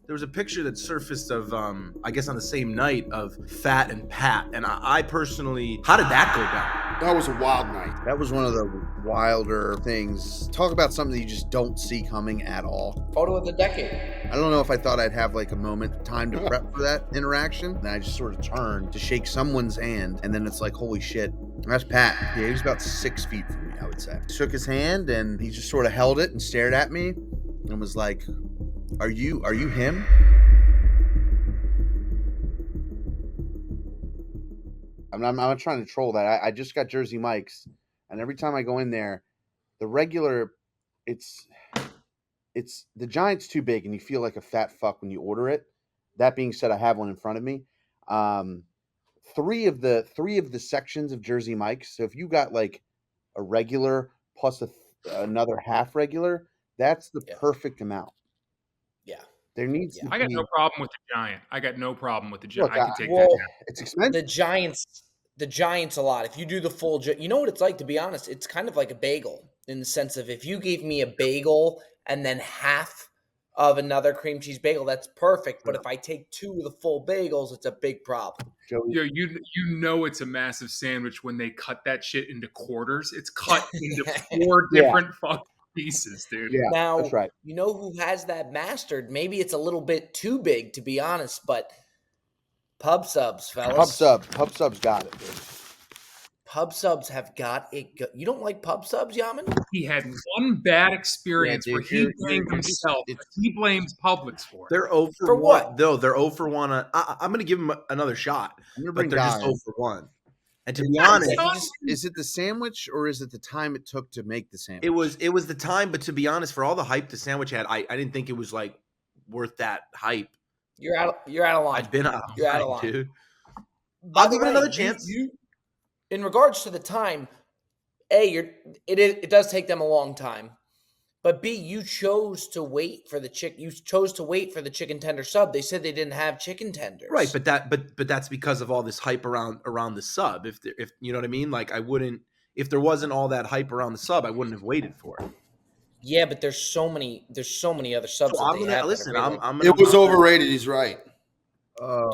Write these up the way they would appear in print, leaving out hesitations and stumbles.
there was a picture that surfaced of I guess on the same night of Fat and Pat, and I personally, how did that go down? That was a wild night. That was one of the wilder things. Talk about something that you just don't see coming at all. Photo of the decade. I don't know if I thought I'd have like a moment time to prep for that interaction. And I just sort of turned to shake someone's hand. And then it's like, holy shit. That's Pat. Yeah, he was about 6 feet from me, I would say. Shook his hand and he just sort of held it and stared at me and was like, Are you him? I'm not trying to troll that. I just got Jersey Mike's, and every time I go in there, the regular, it's the Giant's too big, and you feel like a fat fuck when you order it. That being said, I have one in front of me. Three of the sections of Jersey Mike's. So if you got like a regular plus another half regular, that's the perfect amount. Yeah. There needs to I got be, no problem with the Giant. I got no problem with the Giant. Look, I can take well, that. it's expensive. The Giants a lot. If you do the full, you know what it's like, to be honest? It's kind of like a bagel in the sense of if you gave me a bagel and then half of another cream cheese bagel, that's perfect. But if I take two of the full bagels, it's a big problem. Yo, you know it's a massive sandwich when they cut that shit into quarters. It's cut into 4 different fucking pieces, dude. Yeah, Now, that's right. you know who has that mastered? Maybe it's a little bit too big, to be honest, but Pub Subs, fellas. Pub Subs got it, dude. Pub Subs have got it. You don't like Pub Subs, Yaman? He had one bad experience Yeah, dude, where he blamed himself. He blames Publix for it. They're 0 For what? No, they're 0 for 1. I'm going to give them another shot, I'm gonna but bring they're just Guy 0 in. for 1. And to be honest, Is it the sandwich or is it the time it took to make the sandwich? it was the time. But to be honest, for all the hype the sandwich had, I didn't think it was like worth that hype. You're out of line. I've been out of You're out of line, line. dude. By I'll the give it way, another chance. In regards to the time, it does take them a long time. But B, you chose to wait for the chicken tender sub. They said they didn't have chicken tenders. Right, but that's because of all this hype around the sub. If you know what I mean, like I wouldn't, if there wasn't all that hype around the sub, I wouldn't have waited for it. Yeah, but there's so many other subs. So that I'm they gonna have listen. that are really- I'm It was overrated. He's right.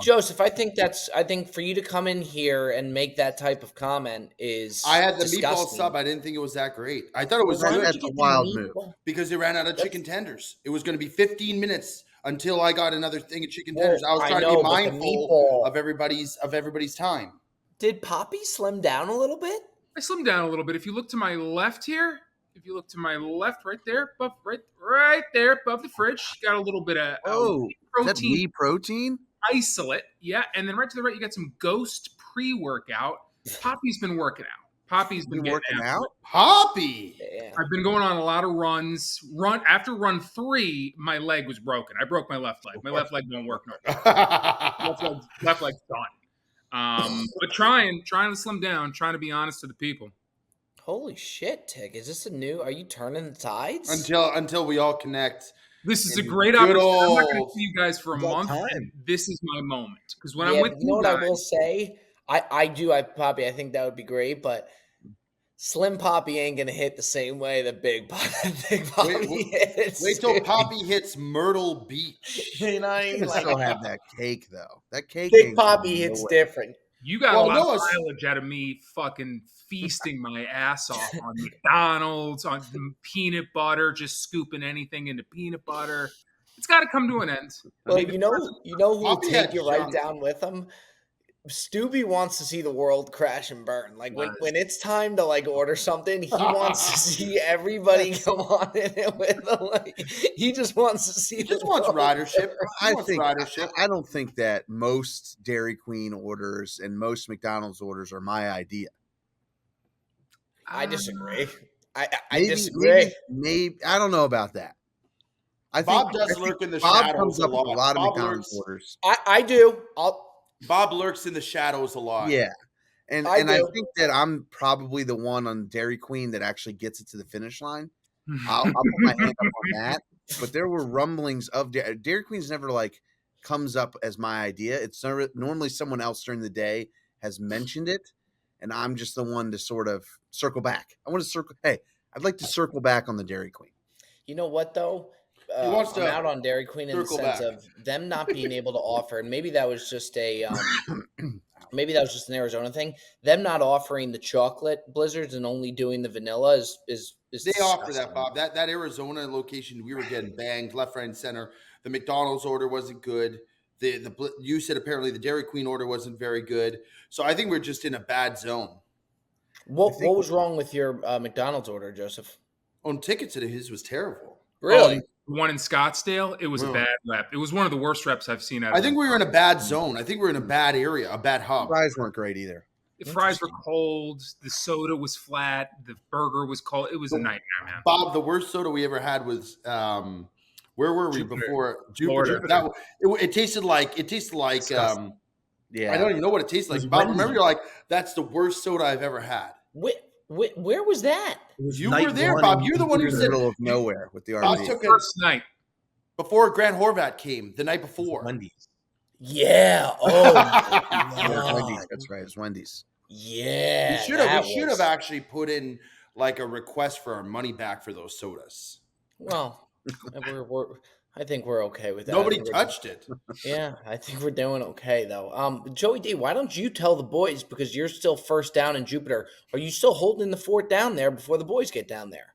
Joseph, I think for you to come in here and make that type of comment is I had the disgusting. meatball sub. I didn't think it was that great. I thought it was Why don't good That's you a get the wild meatball? move. because they ran out of chicken tenders. It was going to be 15 minutes until I got another thing of chicken tenders. I was I trying know, to be but the mindful meatball- of everybody's time. Did Poppy slim down a little bit? I slimmed down a little bit. If you look to my left here, right there, right there above the fridge, got a little bit of That's protein whey protein? isolate. Yeah, and then right to the right, you got some Ghost pre-workout. Poppy's been working out. Poppy's been You getting working after out? it. Poppy. Yeah. I've been going on a lot of runs. After run 3, my leg was broken. I broke my left leg. My left leg don't work no more. Left leg's done. But trying to slim down, trying to be honest to the people. Holy shit, Tig. Is this are you turning the tides? until we all connect. This is a And great good opportunity. I'm not going to old- see you guys for a Got month. time. And this is my moment because when Yeah, I'm with but you know what guys, I will say? Poppy, I think that would be great, but Slim Poppy ain't gonna hit the same way that Big Poppy hits. Wait till Poppy hits Myrtle Beach. You know what I You mean? can Like, still have that cake though. That cake. Big ain't Poppy going hits nowhere. different. you got Well, a lot no, of it's- mileage out of me fucking feasting my ass off on McDonald's, on peanut butter, just scooping anything into peanut butter. It's got to come to an end. Well, Maybe- you know who will Poppy take had you right junk. down with him? Stubby wants to see the world crash and burn. Like when it's time to like order something, he wants to see everybody go on in it with him. Like, he just wants to see. He just the wants world ridership. burn. He wants ridership. I don't think that most Dairy Queen orders and most McDonald's orders are my idea. I disagree. I Maybe, disagree. Maybe I don't know about that. I Bob think does lurk in the Bob shadows comes a up with a lot. lot of Bob McDonald's lurks- orders. I do. Bob lurks in the shadows a lot. Yeah. And I I do. think that I'm probably the one on Dairy Queen that actually gets it to the finish line. I'll put my hand up on that. But there were rumblings of Dairy Queen's never like comes up as my idea. It's normally someone else during the day has mentioned it, and I'm just the one to sort of circle back. I want to circle. Hey, I'd like to circle back on the Dairy Queen. You know what though? wants I'm to out on Dairy Queen in the circle sense back. of them not being able to offer, and maybe that was just a maybe that was just an Arizona thing. Them not offering the chocolate blizzards and only doing the vanilla is They offer disgusting. that, Bob. That Arizona location, we were getting banged left, right, and center. The McDonald's order wasn't good. You said apparently the Dairy Queen order wasn't very good. So I think we're just in a bad zone. What was wrong with your McDonald's order, Joseph? On tickets, his was terrible. Really? The one in Scottsdale, it was a No. bad rep. It was one of the worst reps I've seen out of I think we were in a bad zone. I think we're in a bad area, a bad hub. Fries weren't great either. The fries were cold. The soda was flat. The burger was cold. It was a nightmare, man. Bob, the worst soda we ever had was where were we Jupiter. before? Florida. It tasted like Yeah, I don't even know what it tastes like. was Bob, Wendy's. remember you're like, that's the worst soda I've ever had. Where was that? It was You night were there, one Bob. in You're the one who in the said middle of nowhere with the Bob RV. took it First night. before Grant Horvat came the night before. Wendy's. Yeah. Oh, Yeah, my it was Wendy's. God. That's right. It was Wendy's. Yeah. We should have actually put in like a request for our money back for those sodas. Well, I think we're okay with that. Nobody I think touched it. Yeah, I think we're doing okay though. Joey D, why don't you tell the boys, because you're still first down in Jupiter? Are you still holding the fort down there before the boys get down there?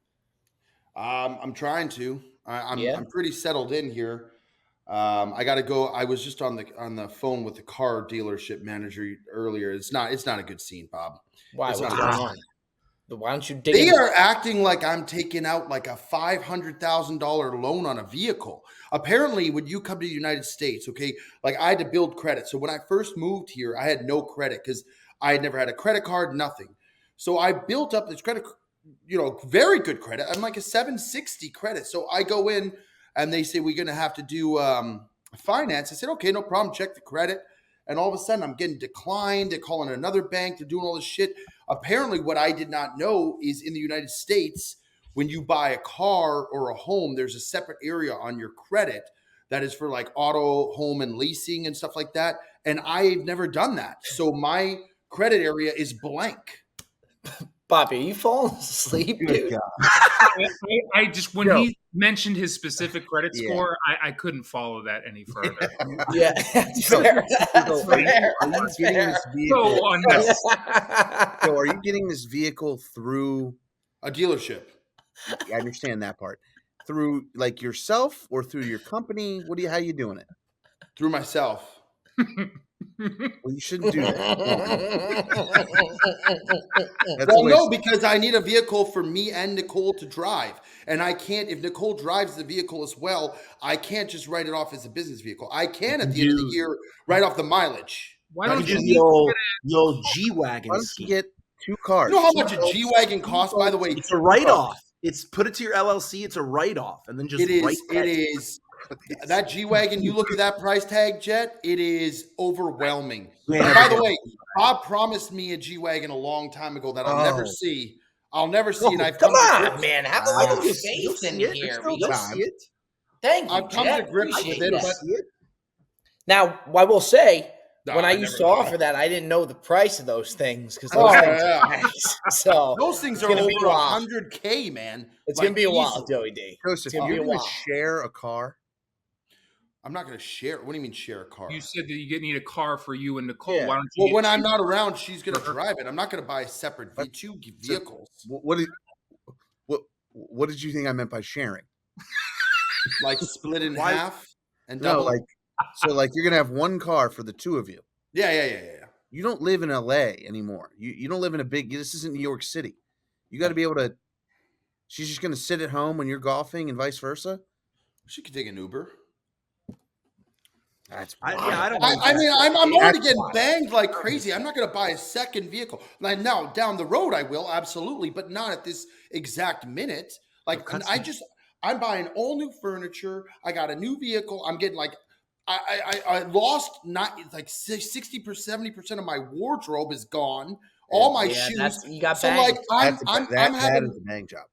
I'm trying to. Yeah? I'm pretty settled in here. I got to go. I was just on the phone with the car dealership manager earlier. It's not a good scene, Bob. Why? It's What's not- going on? Why don't you dig They in? are acting like I'm taking out like a $500,000 loan on a vehicle. Apparently, when you come to the United States, okay, like I had to build credit. So when I first moved here, I had no credit because I had never had a credit card, nothing. So I built up this credit, very good credit. I'm like a 760 credit. So I go in and they say, we're going to have to do finance. I said, okay, no problem. Check the credit. And all of a sudden I'm getting declined. They're calling another bank. They're doing all this shit. Apparently what I did not know is in the United States, when you buy a car or a home, there's a separate area on your credit that is for like auto, home, and leasing and stuff like that. And I've never done that. So my credit area is blank. Bobby, are you falling asleep, dude? I just when he mentioned his specific credit score, I couldn't follow that any further. Yeah, that's fair. That's fair. Are you That's getting fair. this So vehicle? unnecessary. So are you getting this vehicle through? A dealership. I understand that part. Through like yourself or through your company? How you doing it? Through myself. Well, you shouldn't do that. That's Well, a no, waste. because I need a vehicle for me and Nicole to drive. And I can't, if Nicole drives the vehicle as well, I can't just write it off as a business vehicle. I can at the end of the year write off the mileage. Why You don't do you the old G Why wagon don't you scheme. get two cars? You know how much a G-Wagon costs, by the way? It's a write off. It's put it to your LLC. It's a write off, and then just It write is. that. It is. That G-Wagon, you look at that price tag, Jet, it is overwhelming. Yeah. And by the way, Bob promised me a G-Wagon a long time ago that I'll never see. I'll never see, and I've Come come to on, grips. man. Have a You'll little see You'll faith in see it. here. You'll time. see it. Thank you, I've come Jet. to grips Appreciate with it, that. but Now, I will say, No, when I I used to never- offer that, I didn't know the price of those things because Oh, those things yeah. are nice. So those things it's are gonna over be a while. 100K, man. It's Like, gonna be a while, easily. Joey D. Joseph, It's gonna be you're a going to while. share a car. I'm not going to share. What do you mean share a car? You said that you need a car for you and Nicole. Yeah. Why don't you? Well, get when I'm two? not around, she's going to drive it. I'm not going to buy a separate What? two vehicles. What did you think I meant by sharing? Like split in Why- half and No, double. like you're gonna have one car for the two of you. Yeah. You don't live in LA anymore. You don't live in a big. This isn't New York City. You got to be able to. She's just gonna sit at home when you're golfing and vice versa. She could take an Uber. That's I don't. I mean, I'm already That's getting why. banged like crazy. I'm not going to buy a second vehicle. Like now, down the road, I will absolutely, but not at this exact minute. Like, and I'm buying all new furniture. I got a new vehicle. I'm getting like, I lost not like 60%, 70% of my wardrobe is gone. All my Yeah, shoes. you got So banged. like, I'm that having. is a bang job.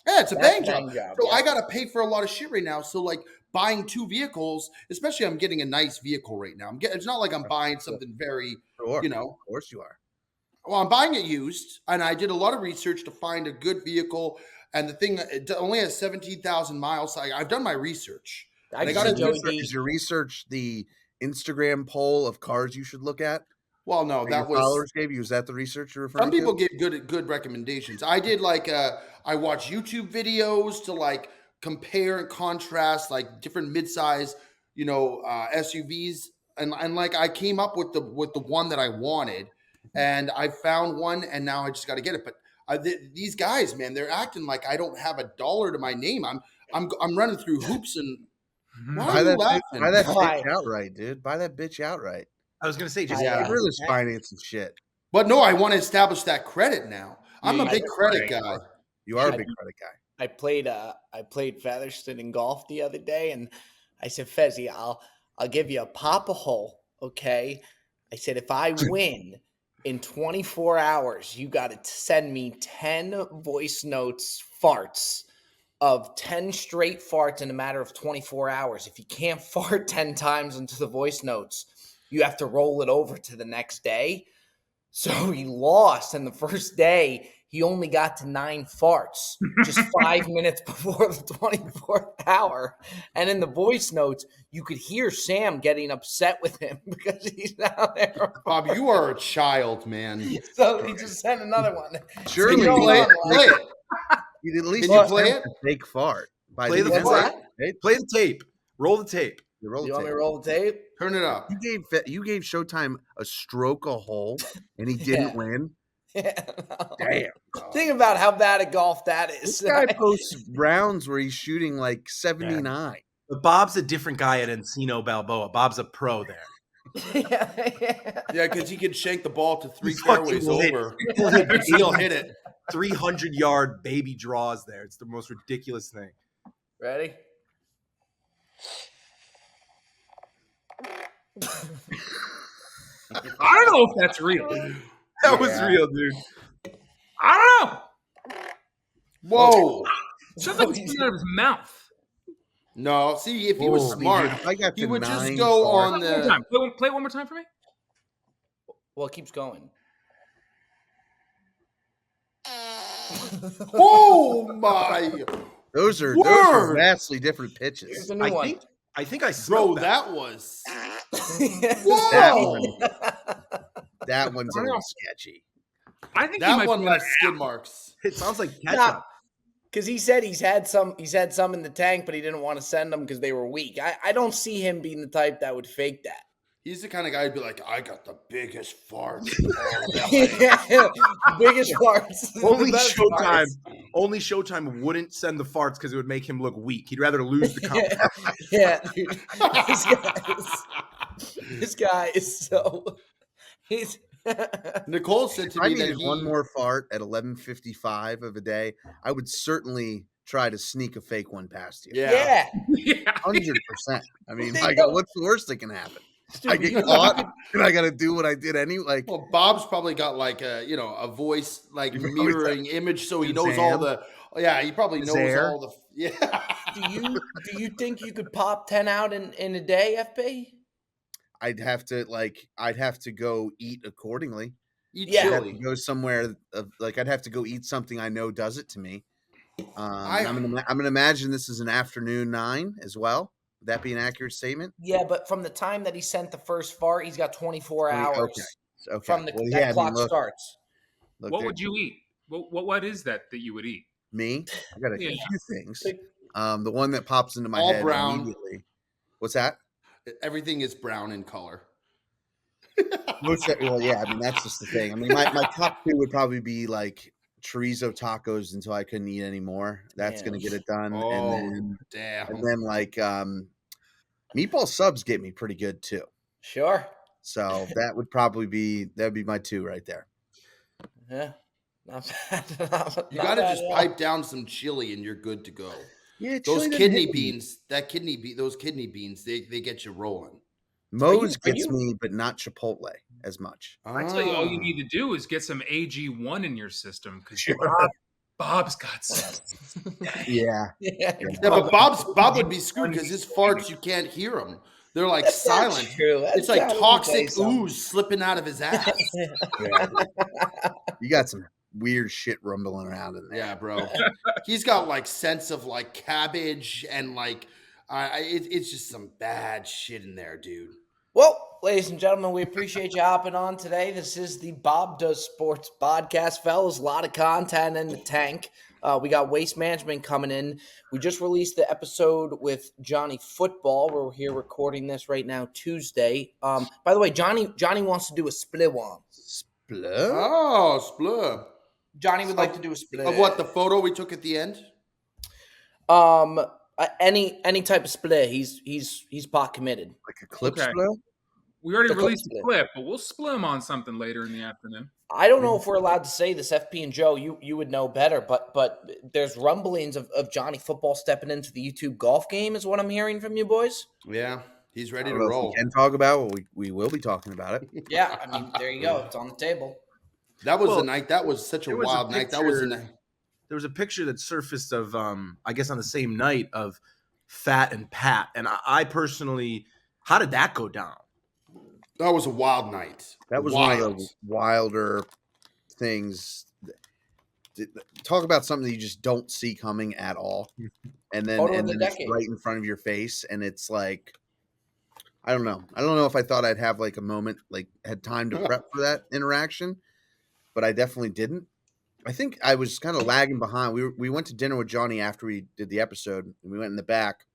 Yeah, it's a That's bang a job. bang job, So yeah. I got to pay for a lot of shit right now. So like buying two vehicles, especially I'm getting a nice vehicle right now. It's not like I'm buying something very, Sure. you know. Of course you are. Well, I'm buying it used, and I did a lot of research to find a good vehicle And the thing, it only has 17,000 miles. I've done my research. I They can got see a Joey D. Is your research the Instagram poll of cars you should look at? Well, no, That your that was followers gave you. Is that the research you're referring some people to? gave good recommendations. I did I watched YouTube videos to like compare and contrast like different midsize, SUVs, and like I came up with the one that I wanted, and I found one, and now I just got to get it. But these guys, man, they're acting like I don't have a dollar to my name. I'm running through hoops, and why are Buy you that, laughing? buy that Why? bitch outright, dude. Buy that bitch outright. I was gonna say just Yeah. Get rid of this financing shit. But no, I want to establish that credit now. I'm Yeah, a big you're credit right. guy. You are a I- big credit guy. I played Featherston in golf the other day, and I said, Fezzy, I'll give you a pop a hole, okay? I said, if I win in 24 hours, you got to send me 10 voice notes farts of 10 straight farts in a matter of 24 hours. If you can't fart 10 times into the voice notes, you have to roll it over to the next day. So he lost, and the first day he only got to 9 farts, just 5 minutes before the 24th hour. And in the voice notes, you could hear Sam getting upset with him because he's out there. Bob, you are a child, man. So he just sent another one. Surely Can you Going play on, it? Play it. You'd at least Can you attempt play it? a fake fart. By Play the end What's of fart. that? it, play the tape. Roll the tape. you roll You the want me tape. to roll the tape? Turn it up. You gave Showtime a stroke a hole, and he didn't Yeah. win. Yeah, no. Damn. Think about how bad at golf that is. This guy posts rounds where he's shooting like 79. But Bob's a different guy at Encino Balboa. Bob's a pro there. yeah. Yeah, because he can shank the ball to 3 He's fucking fairways lit. over. He'll hit He'll hit it. 300-yard baby draws there. It's the most ridiculous thing. Ready? I don't know if that's real. That was Yeah. real, dude. I don't know. Whoa. Something's coming out of his mouth. No, see, if he was Whoa, I mean, smart, dude, if I got he to would just 9 go farts- on One more the. time. Play it one more time for me. Well, it keeps going. Oh my! Those are Word. vastly different Here's pitches. the new I one. think I Bro, smelled that. that was. That Whoa! one, that one's a I don't little know. sketchy. I think he That might one be left skid marks. It sounds like Nah, ketchup. because he said he's had some in the tank, but he didn't want to send them because they were weak. I don't see him being the type that would fake that. He's the kind of guy who'd be like, I got the biggest fart. Yeah, biggest farts. Only The best Showtime. farts. Only Showtime wouldn't send the farts because it would make him look weak. He'd rather lose the competition. Yeah, dude. This guy is so. He's. Nicole said to If I me that needed he, one more fart at 11:55 of a day, I would certainly try to sneak a fake one past you. Yeah. Yeah. 100%. I mean, They like, don't- what's the worst that can happen? I Dude, get caught, and I got to do what I did anyway. Like, Well, Bob's probably got like a voice like You probably mirroring image, so he his knows all hand. the. Yeah, he probably His knows hair. all the. Yeah. do you think you could pop 10 out in a day, FP? I'd have to go eat accordingly. Eat Yeah. I'd have chili. to go somewhere I'd have to go eat something I know does it to me. I'm gonna imagine this is an afternoon 9 as well. Would that be an accurate statement? Yeah, but from the time that he sent the first fart, he's got 24 hours Okay. from the Well, that yeah, I mean, clock look, starts. look, What there- would you eat? What is that you would eat? me? I got a Yeah. few things. The one that pops into my All head brown. immediately. What's that? Everything is brown in color. Well, yeah. I mean, that's just the thing. I mean, my top 2 would probably be like chorizo tacos until I couldn't eat anymore. That's gonna get it done. Oh, and damn. then like meatball subs get me pretty good too. Sure. So that'd be my 2 right there. Yeah. Not bad. Not You got to bad just at all. pipe down some chili and you're good to go. Yeah, Those chili doesn't kidney hit me. beans, those kidney beans, they get you rolling. Moe's are gets you- me, but not Chipotle as much. I tell you, all you Ah. need to do is get some AG1 in your system because Bob's got some. Yeah. Yeah. Yeah, but Bob would be screwed because his farts, you can't hear them. They're like That's not silent. true. It's like That's gotta be toxic something. ooze slipping out of his ass. You got some weird shit rumbling around in there. Yeah, bro. He's got like scents of like cabbage and like it's just some bad shit in there, dude. Well, ladies and gentlemen, we appreciate you hopping on today. This is the Bob Does Sports podcast, fellas. A lot of content in the tank. We got Waste Management coming in. We just released the episode with Johnny Football. We're here recording this right now, Tuesday. By the way, Johnny wants to do a split one. Split? Oh, splur. Johnny would like to do a split. Of what, the photo we took at the end? Any type of split. He's pot committed. Like a clip Okay. split? We already The clip released split. a clip, but we'll split them on something later in the afternoon. I don't know if we're allowed to say this, FP and Joe. You would know better, but there's rumblings of Johnny Football stepping into the YouTube golf game, is what I'm hearing from you boys. Yeah, he's I ready to don't know if roll. we can talk about it. We will be talking about it. Yeah, I mean, there you go. It's on the table. That was Well, the night. That was such a there was a wild night. That was the picture- night. There was a picture that surfaced of, I guess on the same night, of Fat and Pat. And I personally, how did that go down? That was a wild night. That was wild. one of the wilder things. Talk about something that you just don't see coming at all, and then Photo of the it's decade. right in front of your face, and it's like, I don't know. I don't know if I thought I'd have like a moment, like had time to prep for that interaction, but I definitely didn't. I think I was kind of lagging behind. We went to dinner with Johnny after we did the episode, and we went in the back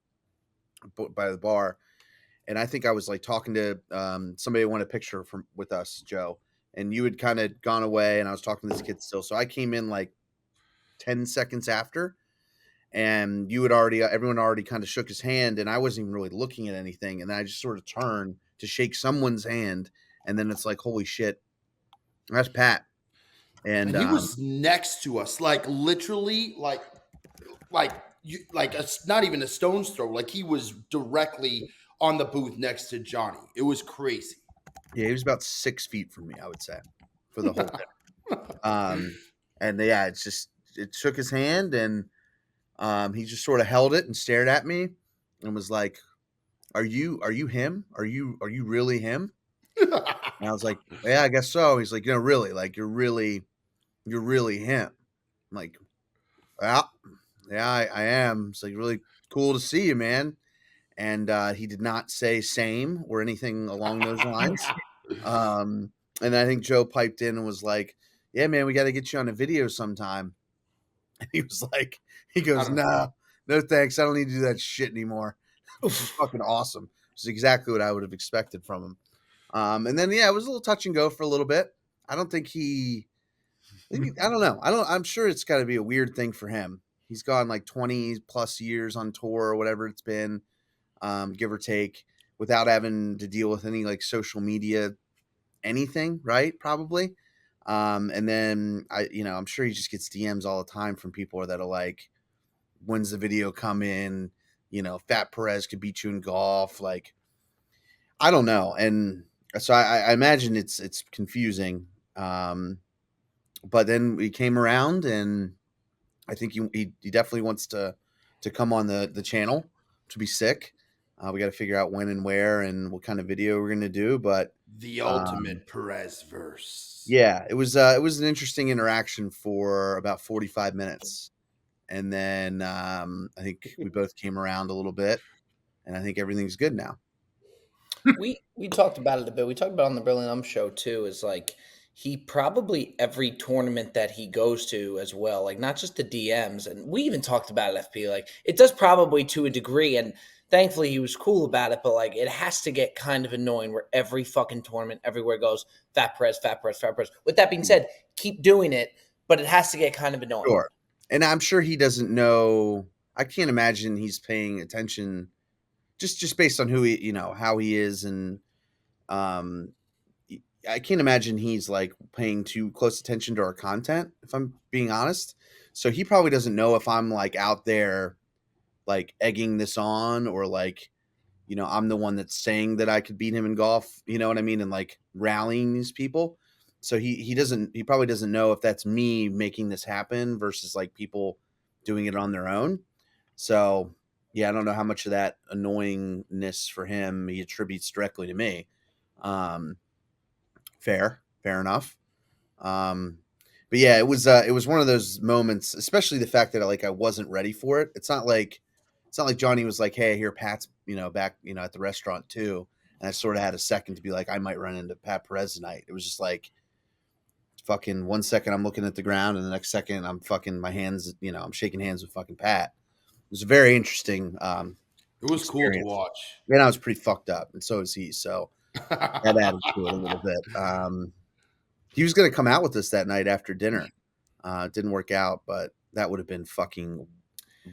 by the bar. And I think I was like talking to somebody who wanted a picture with us, Joe. And you had kind of gone away, and I was talking to this kid still. So I came in like 10 seconds after, and you had already, everyone already kind of shook his hand, and I wasn't even really looking at anything. And then I just sort of turned to shake someone's hand, and then it's like, holy shit, that's Pat. And he was next to us, like literally, like not even a stone's throw. Like he was directly on the booth next to Johnny. It was crazy. yeah, he was about 6 feet from me, I would say, for the whole thing. And yeah, it shook his hand, and he just sort of held it and stared at me and was like, are you him? Are you really him? And I was like, yeah, I guess so. He's like, really, like you're really him. I'm like, well, yeah, I am. It's like really cool to see you, man. And he did not say same or anything along those lines. And I think Joe piped in and was like, yeah, man, we got to get you on a video sometime. And he was like, he goes, no thanks. I don't need to do that shit anymore. It was fucking awesome. It's exactly what I would have expected from him. And then, yeah, it was a little touch and go for a little bit. I don't think I don't know. I'm sure it's got to be a weird thing for him. He's gone like 20 plus years on tour or whatever it's been, give or take, without having to deal with any like social media, anything, right? Probably. And then I'm sure he just gets DMs all the time from people that are like, when's the video come in? Fat Perez could beat you in golf. Like, I don't know. And so I imagine it's confusing. But then we came around, and I think he definitely wants to come on the channel, which would be sick. We got to figure out when and where and what kind of video we're going to do, but the ultimate Perez verse. Yeah, it was an interesting interaction for about 45 minutes. And then I think we both came around a little bit, and I think everything's good now. We talked about it a bit. We talked about it on the Brilliant show too. Is like he probably every tournament that he goes to as well, like not just the DMs, and we even talked about it, FP. Like it does probably to a degree, and thankfully he was cool about it. But like it has to get kind of annoying where every fucking tournament everywhere goes Fat Perez, Fat Perez, Fat Perez. With that being said, keep doing it, but it has to get kind of annoying. Sure. And I'm sure he doesn't know. I can't imagine he's paying attention just based on who he, how he is. And I can't imagine he's like paying too close attention to our content, if I'm being honest. So he probably doesn't know if I'm like out there like egging this on, or like, I'm the one that's saying that I could beat him in golf, you know what I mean? And like rallying these people. So he probably doesn't know if that's me making this happen versus like people doing it on their own. So yeah, I don't know how much of that annoyingness for him he attributes directly to me. Fair enough. But yeah, it was one of those moments, especially the fact that like I wasn't ready for it. It's not like Johnny was like, "Hey, here Pat's, back, at the restaurant too." And I sort of had a second to be like, I might run into Pat Perez tonight. It was just like fucking 1 second I'm looking at the ground and the next second I'm fucking my hands, I'm shaking hands with fucking Pat. It was a very interesting It was cool to experience. watch. And I was pretty fucked up, and so is he. So that added to it a little bit. He was going to come out with us that night after dinner. It didn't work out, but that would have been fucking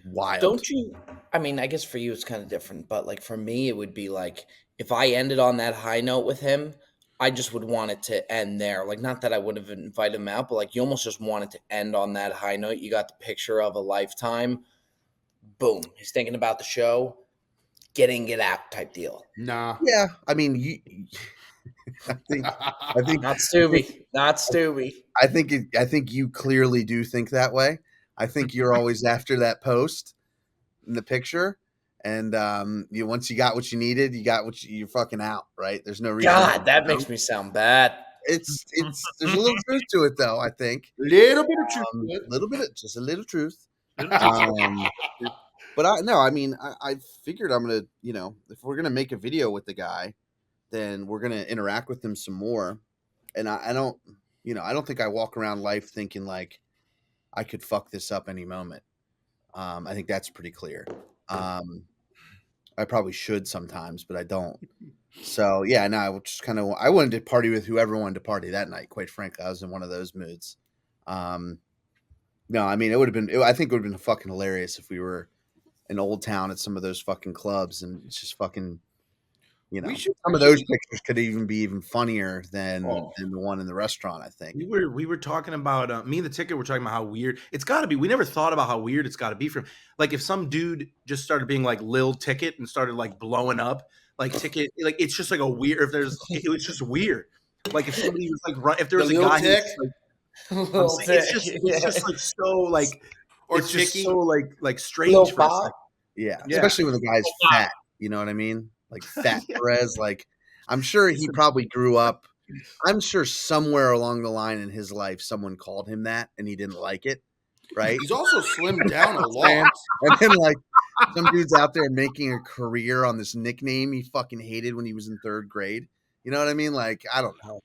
wild. Don't you? I mean, I guess for you it's kind of different, but like for me, it would be like if I ended on that high note with him, I just would want it to end there. Like, not that I would have invited him out, but like you almost just want it to end on that high note. You got the picture of a lifetime. Boom. He's thinking about the show, getting it out type deal. Nah. Yeah, I mean, I think Not Stewie. Not Stewie. I think you clearly do think that way. I think you're always after that post in the picture, and once you got what you needed, you got you're fucking out, right? There's no reason. God, that makes me sound bad. It's there's a little truth to it though. I think Little bit of truth. just a little truth. But I figured I'm gonna, if we're gonna make a video with the guy, then we're gonna interact with him some more. And I don't think I walk around life thinking like I could fuck this up any moment. I think that's pretty clear. I probably should sometimes, but I don't. So yeah, no, I wanted to party with whoever wanted to party that night. Quite frankly, I was in one of those moods. No, I mean, I think it would have been fucking hilarious if we were in Old Town at some of those fucking clubs, and it's just fucking, some of those pictures could be even funnier than the one in the restaurant. I think we were talking about me and the ticket. We're talking about how weird it's got to be. We never thought about how weird it's got to be for him. Like if some dude just started being like Lil Ticket and started like blowing up, like Ticket, like it's just like a weird. It was just weird. Like if somebody was like, if there was a guy, it's just like so like, or it's just so like strange for us. Yeah, especially when the guy's fat. You know what I mean? Like Fat Perez. Like I'm sure he probably grew up. I'm sure somewhere along the line in his life, someone called him that, and he didn't like it. Right? He's also slimmed down a lot. And then like some dude's out there making a career on this nickname he fucking hated when he was in third grade. You know what I mean? Like I don't know.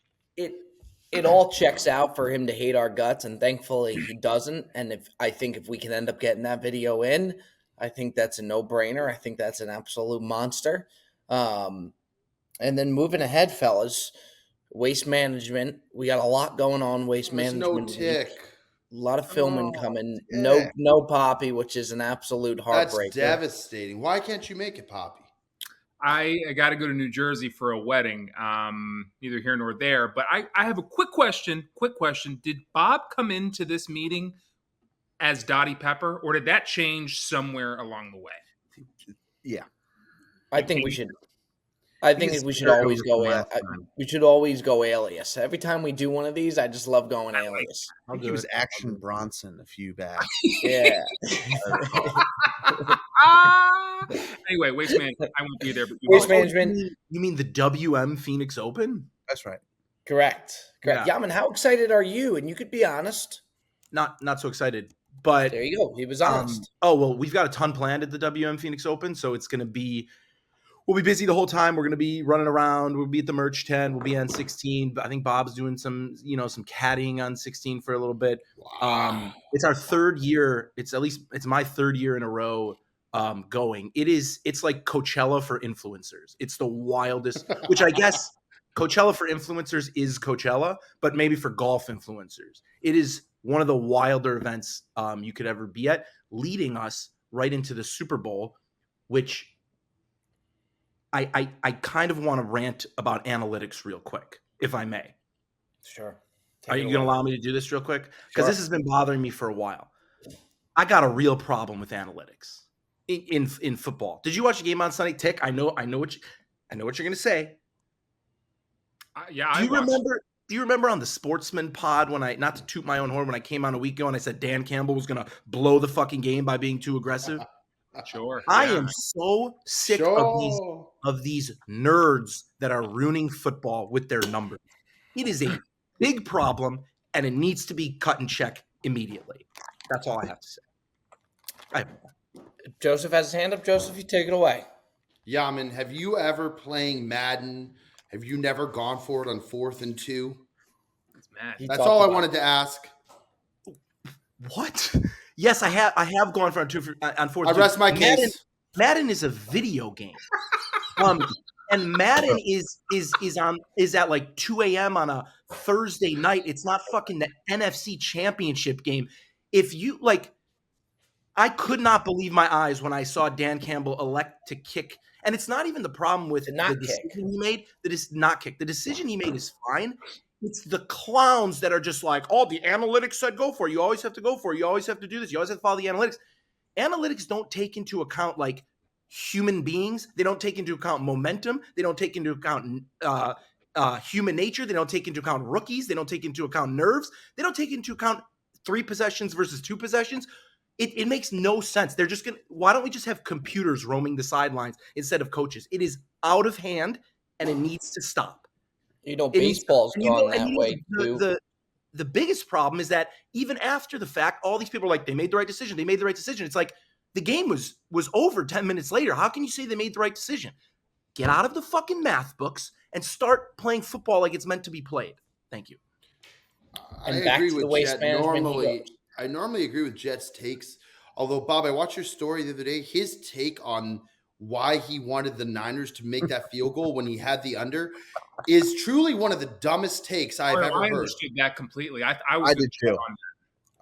It all checks out for him to hate our guts, and thankfully he doesn't. And I think if we can end up getting that video in, I think that's a no-brainer. I think that's an absolute monster. And then moving ahead, fellas, waste management. We got a lot going on. Waste management. No tick. A lot of filming coming. Yeah. No Poppy, which is an absolute heartbreaker. That's devastating. Why can't you make it, Poppy? I got to go to New Jersey for a wedding, neither here nor there. But I have a quick question. Did Bob come into this meeting as Dottie Pepper, or did that change somewhere along the way? Yeah. I think we should. I think we should always go. We should always go Alias. Every time we do one of these, I just love going Alias. I think he was Action Bronson a few back. Yeah. Anyway, waste management. I won't be there. But waste management. You mean the WM Phoenix Open? That's right. Correct. Yeah. Yaman, how excited are you? And you could be honest. Not so excited. But there you go. He was honest. We've got a ton planned at the WM Phoenix Open, so it's going to be. We'll be busy the whole time. We're going to be running around. We'll be at the merch tent. We'll be on 16. I think Bob's doing some caddying on 16 for a little bit. Wow. It's our third year. It's my third year in a row going. It's like Coachella for influencers. It's the wildest, which I guess Coachella for influencers is Coachella, but maybe for golf influencers. It is one of the wilder events you could ever be at, leading us right into the Super Bowl, which I kind of want to rant about analytics real quick, if I may. Sure. Are you going to allow me to do this real quick? Because this has been bothering me for a while. I got a real problem with analytics in football. Did you watch the game on Sunday? Tick, I know what you're going to say. Yeah. Do you remember on the Sportsman pod when not to toot my own horn, when I came on a week ago and I said Dan Campbell was going to blow the fucking game by being too aggressive? Sure. I am so sick of these nerds that are ruining football with their numbers. It is a big problem. and it needs to be cut and check immediately. That's all I have to say. Joseph has his hand up. Joseph, you take it away. Yaman, have you ever playing Madden? Have you never gone for it on 4th and 2? It's mad. That's all I wanted to ask. What? Yes, I have gone for on 4th. I rest my case. Madden is a video game. And Madden is at like 2 a.m. on a Thursday night. It's not fucking the NFC Championship game. If you like, I could not believe my eyes when I saw Dan Campbell elect to kick. And it's not even the problem with the decision he made. That is not kick. The decision he made is fine. It's the clowns that are just like, oh, the analytics said go for it. You always have to go for it. You always have to do this. You always have to follow the analytics. Analytics don't take into account like human beings. They don't take into account momentum. They don't take into account human nature. They don't take into account rookies. They don't take into account nerves. They don't take into account 3 possessions versus 2 possessions. It makes no sense. They're just why don't we just have computers roaming the sidelines instead of coaches? It is out of hand and it needs to stop. Baseball's gone that way too. The biggest problem is that even after the fact, all these people are like, they made the right decision. They made the right decision. It's like the game was over 10 minutes later. How can you say they made the right decision? Get out of the fucking math books and start playing football like it's meant to be played. Thank you. I agree with Jet. I normally agree with Jet's takes. Although, Bob, I watched your story the other day. His take on why he wanted the Niners to make that field goal when he had the under is truly one of the dumbest takes I've ever heard. I understood that completely. I did too.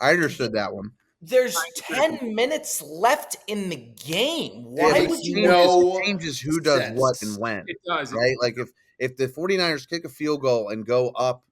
I understood that one. There's 10 minutes left in the game. Why would you know? It changes who does what and when. It does. Right? Like if the 49ers kick a field goal and go up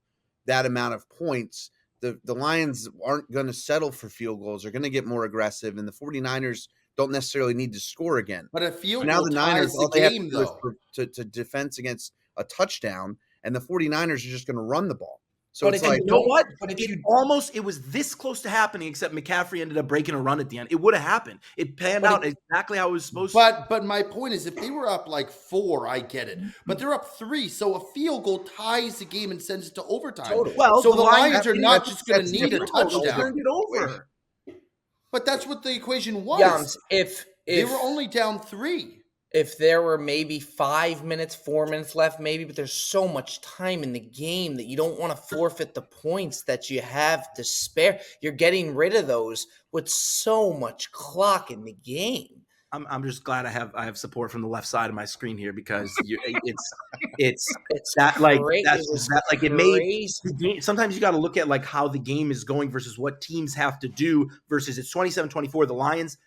that amount of points, the Lions aren't going to settle for field goals. They're going to get more aggressive, and the 49ers don't necessarily need to score again. But a field now goal the Niners, ties all the they game, have to do is to defense against a touchdown, and the 49ers are just going to run the ball. So but it's like, you know what? But it was this close to happening, except McCaffrey ended up breaking a run at the end. It would have happened. It panned out exactly how it was supposed to. But my point is, if they were up like 4, I get it. But they're up 3, so a field goal ties the game and sends it to overtime. Totally. Well, so the Lions are not just going to need a touchdown. Turned it over. But that's what the equation was. Yums, if they were only down 3. If there were maybe 5 minutes, 4 minutes left, maybe, but there's so much time in the game that you don't want to forfeit the points that you have to spare. You're getting rid of those with so much clock in the game. I'm just glad I have support from the left side of my screen here because it's that like that's that like it made sometimes you got to look at like how the game is going versus what teams have to do versus it's 27-24. The Lions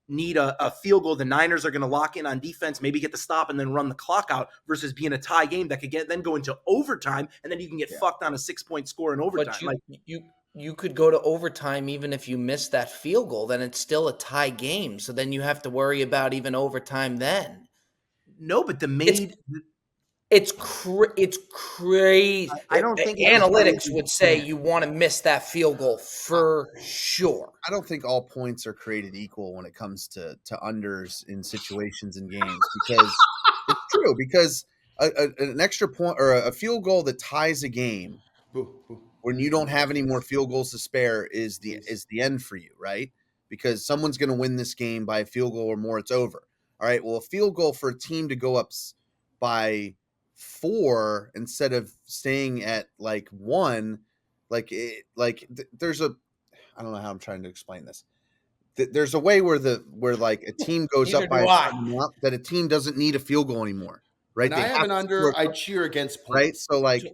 need a field goal. The Niners are going to lock in on defense, maybe get the stop and then run the clock out versus being a tie game that could then go into overtime and then you can get fucked on a 6-point score in overtime. But you could go to overtime even if you miss that field goal, then it's still a tie game. So then you have to worry about even overtime then. No, but it's crazy. I don't think analytics would say you want to miss that field goal for sure. I don't think all points are created equal when it comes to unders in situations in games because it's true. Because an extra point or a field goal that ties a game when you don't have any more field goals to spare is the end for you, right? Because someone's going to win this game by a field goal or more. It's over. All right. Well, a field goal for a team to go up by 4 instead of staying at like 1, there's a, I don't know how I'm trying to explain this. There's a way where like a team goes up by a certain amount that a team doesn't need a field goal anymore, right? When I have an under, I cheer against points. Right? So like,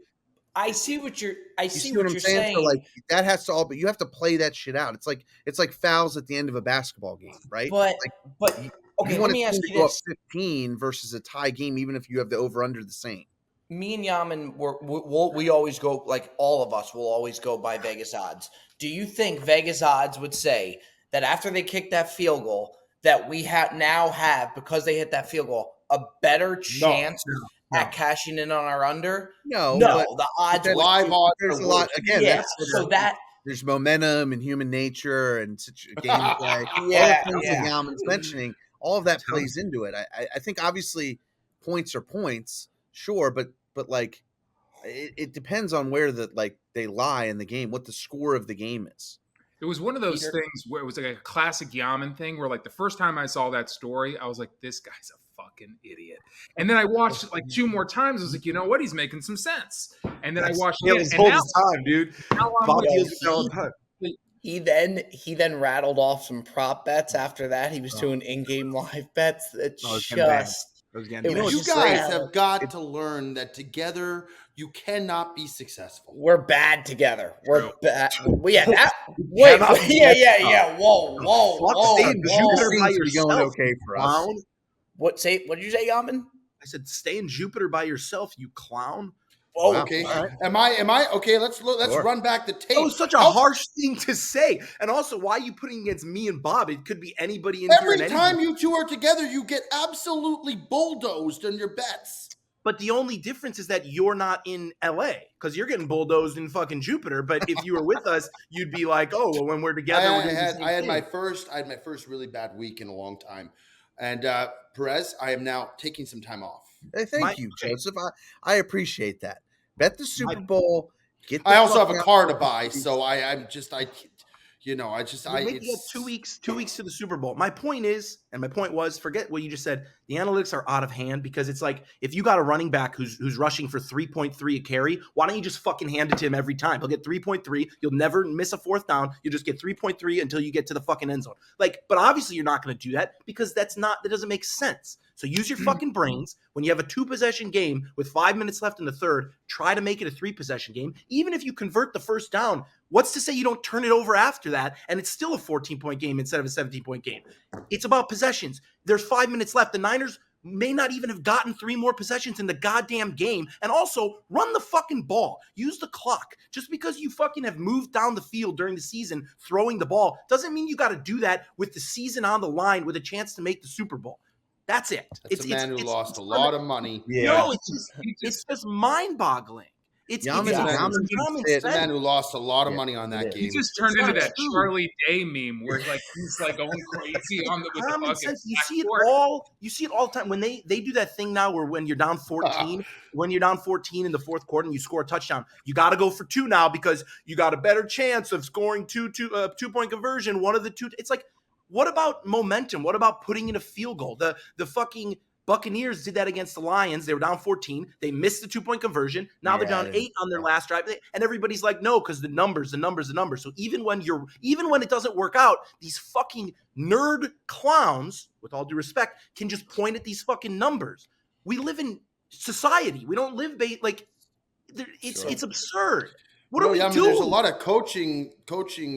I see what you're saying. So like that has to but you have to play that shit out. It's like fouls at the end of a basketball game, right? But okay, let me ask you this: 15 versus a tie game, even if you have the over under the same. Me and Yaman, we always go, like all of us will always go by Vegas odds. Do you think Vegas odds would say that after they kick that field goal, that we now have, because they hit that field goal, a better chance at cashing in on our under? No, the odds. Live odds. There's a lot. Again, yeah, there's momentum and human nature and gameplay. All the things that Yaman's mentioning, all of that plays into it. I think obviously points are points, sure, but like it depends on where they lie in the game, what the score of the game is. It was one of those Peter? things where it was like a classic Yaman thing where like the first time I saw that story, I was like, this guy's a fucking idiot. And then I watched it like 2 more times. I was like, you know what? He's making some sense. And then I watched it Tails again. holds And his time, dude. now I'm Bob like, deals with that all the time. He then rattled off some prop bets after that. He was doing in-game live bets that Oh, it's getting bad. just It was getting It bad. You was know, just you guys like- have got to learn that together you cannot be successful. we're bad together. We're True. bad. Yeah, that. Wait, cannot be yeah. Whoa. Fuck, stay in Jupiter by Seems to be going yourself, okay for us. clown. What did you say, Yaman? I said, stay in Jupiter by yourself, you clown. Whoa. Wow. Okay, All right. am I okay? Let's Sure. run back the tape. That was such a How- harsh thing to say. And also, why are you putting against me and Bob? It could be anybody in here. Every and time anybody. you two are together, you get absolutely bulldozed on your bets. But the only difference is that you're not in LA because you're getting bulldozed in fucking Jupiter. But if you were with us, you'd be like, oh, well, when we're together, we're doing the same I had thing. my first really bad week in a long time, and Perez, I am now taking some time off. Hey, thank you, Joseph. I appreciate that. Bet the Super Bowl. Get. I also fuck have a out. car to buy, so I'm just you know, I just I You get it's 2 weeks to the Super Bowl. My point is, and my point was, forget what you just said. The analytics are out of hand because it's like if you got a running back who's rushing for 3.3 a carry, why don't you just fucking hand it to him every time? He'll get 3.3. You'll never miss a fourth down. You'll just get 3.3 until you get to the fucking end zone. Like, but obviously you're not going to do that because that doesn't make sense. So use your fucking brains. When you have a 2-possession game with 5 minutes left in the third, try to make it a 3-possession game. Even if you convert the first down, what's to say you don't turn it over after that and it's still a 14-point game instead of a 17-point game? It's about possessions. There's 5 minutes left. The Niners may not even have gotten 3 more possessions in the goddamn game. And also, run the fucking ball. Use the clock. Just because you fucking have moved down the field during the season throwing the ball doesn't mean you got to do that with the season on the line with a chance to make the Super Bowl. That's it. That's a man who lost a lot of money. Yeah. No, it's just mind-boggling. It's Yaman's common It's a sense. man who lost a lot of Yeah, money on that it is. He game. just turned It's into not that true. Charlie Day meme where like he's like going crazy on with the Common fucking sense. You see it backboard. all. You see it all the time when they do that thing now where when you're down 14, when you're down 14 in the fourth quarter and you score a touchdown, you got to go for 2 now because you got a better chance of scoring 2-point conversion. One of the two. It's like, what about momentum? What about putting in a field goal? The fucking Buccaneers did that against the Lions. They were down 14. They missed the 2-point conversion. Now they're down 8 on their last drive. And everybody's like, no, because the numbers. So even when it doesn't work out, these fucking nerd clowns, with all due respect, can just point at these fucking numbers. We live in society. We don't live it's absurd. What are we doing? There's a lot of coaching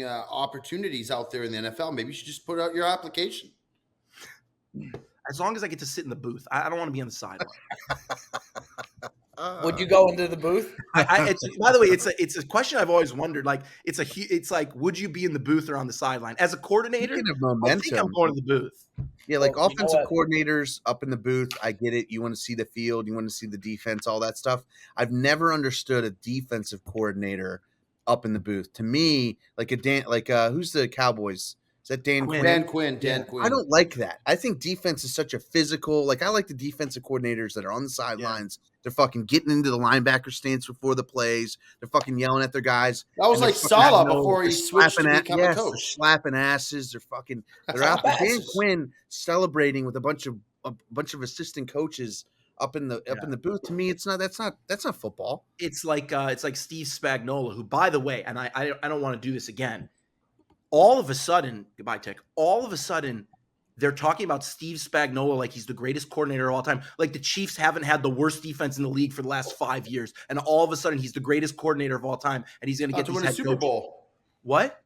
opportunities out there in the NFL. Maybe you should just put out your application. As long as I get to sit in the booth, I don't want to be on the sideline. Would you go into the booth? By the way, it's a question I've always wondered. Like, it's like, would you be in the booth or on the sideline as a coordinator? Speaking of I think I'm momentum, going to the booth. yeah, like Well, you know offensive what? coordinators up in the booth. I get it. You want to see the field. You want to see the defense, all that stuff. I've never understood a defensive coordinator up in the booth. To me, like who's the Cowboys? Is that Dan Quinn? Dan Quinn. I don't like that. I think defense is such a physical. Like I like the defensive coordinators that are on the sidelines. They're fucking getting into the linebacker stance before the plays. They're fucking yelling at their guys. That was and like they're fucking Salah having before he they're switched to slapping become a they're coach. slapping asses. They're out there. Dan Asses. Quinn celebrating with a bunch of assistant coaches up in the booth. To me, that's not football. It's like Steve Spagnuolo, who, by the way, and I don't want to do this again. All of a sudden, goodbye, Tech. All of a sudden, they're talking about Steve Spagnuolo like he's the greatest coordinator of all time. Like the Chiefs haven't had the worst defense in the league for the last 5 years, and all of a sudden, he's the greatest coordinator of all time, and he's going to About get to these win a head Super coaches. Bowl. What?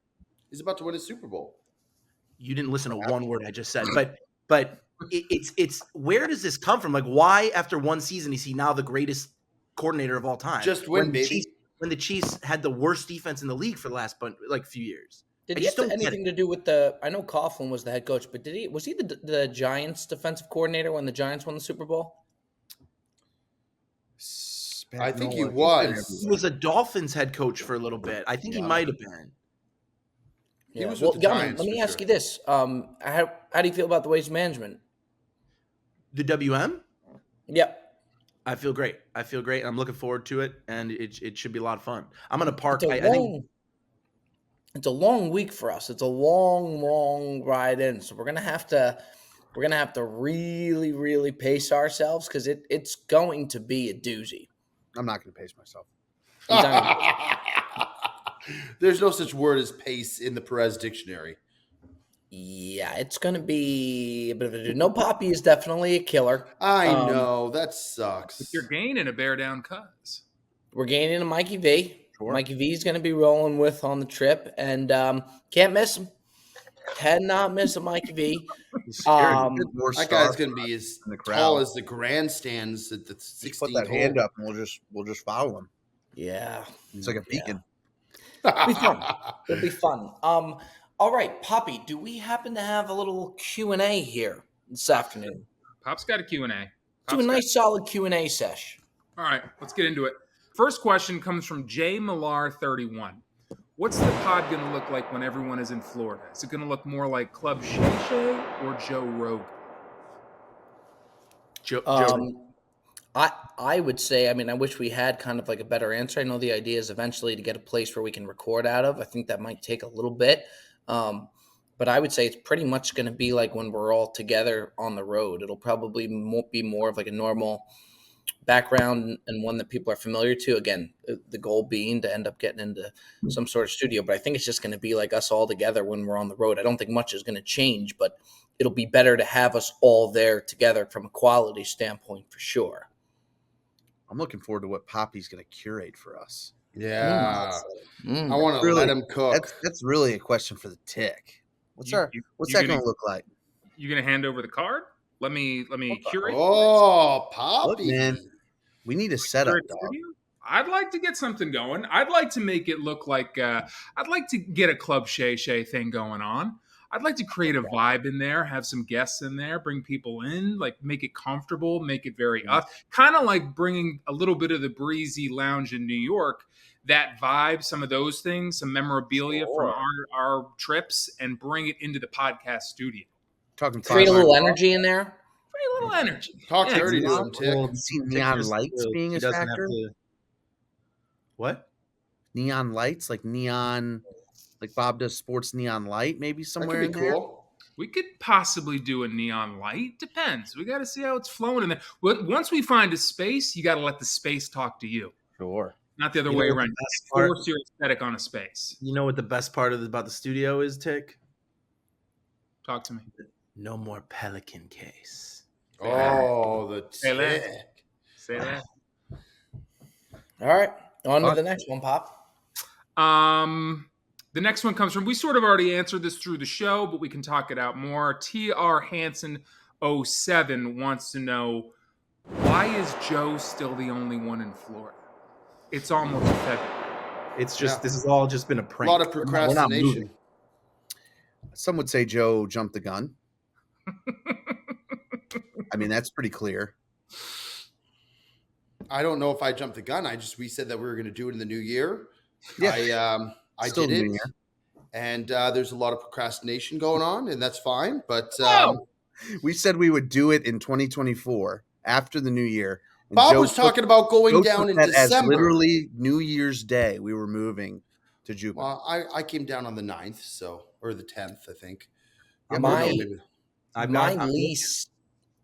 He's about to win a Super Bowl. You didn't listen to one word I just said, but it's where does this come from? Like, why after one season is he now the greatest coordinator of all time? Just win, when baby. When the Chiefs had the worst defense in the league for the last few years. Did I he just have don't get anything to do with the? I know Coughlin was the head coach, but was he the Giants defensive coordinator when the Giants won the Super Bowl? I think he Spagnuolo, was. He was a Dolphins head coach for a little bit. I think he might have been. He was with the Giants, Let me for ask sure. you this: how do you feel about the waste management? The WM? Yep. I feel great. I feel great. I'm looking forward to it, and it should be a lot of fun. I'm gonna park. It's a I think long it's a long week for us. It's a long, long ride in. So we're gonna have to really, really pace ourselves because it's going to be a doozy. I'm not going to pace myself. He's not gonna- There's no such word as pace in the Perez dictionary. Yeah, it's gonna be a bit of a doozy. No, Poppy is definitely a killer. I know that sucks. You're gaining a bear down cuz. We're gaining a Mikey V. Sure. Mikey V is going to be rolling with on the trip, and can't miss him. Cannot miss a Mikey V. he's scary. That guy's going to be as in the crowd. tall as the grandstands at the Just 16th put that hole. hand up, and we'll just follow him. Yeah, It's like a beacon. it'll be fun. It'll be fun. All right, Poppy, do we happen to have a little Q&A here this afternoon? Pop's got a Q&A. Do a nice solid Q&A sesh. All right, let's get into it. First question comes from J Millar 31. What's the pod going to look like when everyone is in Florida? Is it going to look more like Club Shay Shay or Joe Rogan? Joe, I would say, I mean, I wish we had kind of like a better answer. I know the idea is eventually to get a place where we can record out of. I think that might take a little bit. But I would say it's pretty much going to be like when we're all together on the road. It'll probably be more of like a normal background and one that people are familiar to. Again, the goal being to end up getting into some sort of studio. But I think it's just going to be like us all together when we're on the road. I don't think much is going to change, but it'll be better to have us all there together from a quality standpoint for sure. I'm looking forward to what Poppy's going to curate for us. Yeah. Mm. I want to Really, let him cook. That's really a question for the tick. What's that gonna- going to look like? You going to hand over the card? Let me curate. Oh, Look, Poppy. man, we need a setup, Curate dog. studio? I'd like to get something going. I'd like to make it look like I'd like to get a Club Shay Shay thing going on. I'd like to create a vibe in there, have some guests in there, bring people in, like make it comfortable, make it very us. Kind of like bringing a little bit of the breezy lounge in New York, that vibe, some of those things, some memorabilia from our trips, and bring it into the podcast studio. Talking Create a $500. little energy in there. Pretty little energy. Talk Yeah, dirty to well, him, Tick. See neon lights being a doesn't have factor? to. What? Neon lights, like neon, like Bob does sports neon light, maybe That somewhere could in be there. cool. We could possibly do a neon light. Depends. We got to see how it's flowing in there. Once we find a space, you got to let the space talk to you, Sure. not the other You way know what around. the best part- Force your aesthetic on a space. You know what the best part about the studio is, Tick? Talk to me. No more Pelican case. Oh, the Say that. Tick. Say that. All right, on to the next one, Pop. The next one comes from, we sort of already answered this through the show, but we can talk it out more. TR Hansen 07 wants to know, why is Joe still the only one in Florida? It's almost February. It's just Yeah. this has all just been a A prank. lot of We're not procrastination. moving. Some would say Joe jumped the gun. I mean, that's pretty clear. I don't know if I jumped the gun. We said that we were going to do it in the new year. Yeah. I Still did New it, Year. and there's a lot of procrastination going on, and that's fine. But We said we would do it in 2024 after the new year. And Bob Joe was talking about going Joe down took in that as December. literally New Year's Day. We were moving to Jupiter. Well, I came down on the 9th, or the 10th, I think. Yeah, my maybe.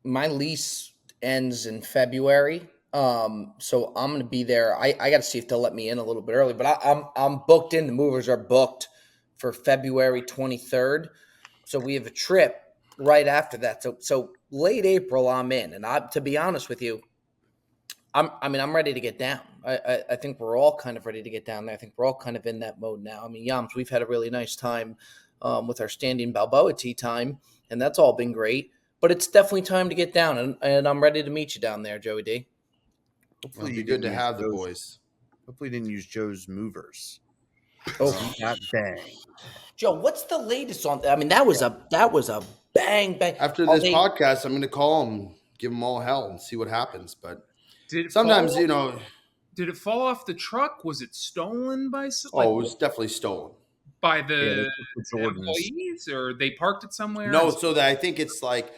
my lease ends in February. So I'm gonna be there. I got to see if they'll let me in a little bit early, but I'm booked in. The movers are booked for February 23rd. So we have a trip right after that. So late April, I'm in, and to be honest with you, I'm ready to get down. I think we're all kind of ready to get down there. I think we're all kind of in that mode now. I mean, Yams, we've had a really nice time with our standing Balboa tea time, and that's all been great. But it's definitely time to get down, and I'm ready to meet you down there, Joey D. It'll be you good to didn't have use the Joe's- boys. Hopefully, you didn't use Joe's movers. Oh, Not bang. Joe, what's the latest on? I mean, that was a bang bang. After Are this they- podcast, I'm going to call them, give them all hell, and see what happens. But Did it sometimes, fall, Did it fall off the truck? Was it stolen by it was definitely stolen. by the Jordans. employees, or they parked it somewhere? No, so that I think it's like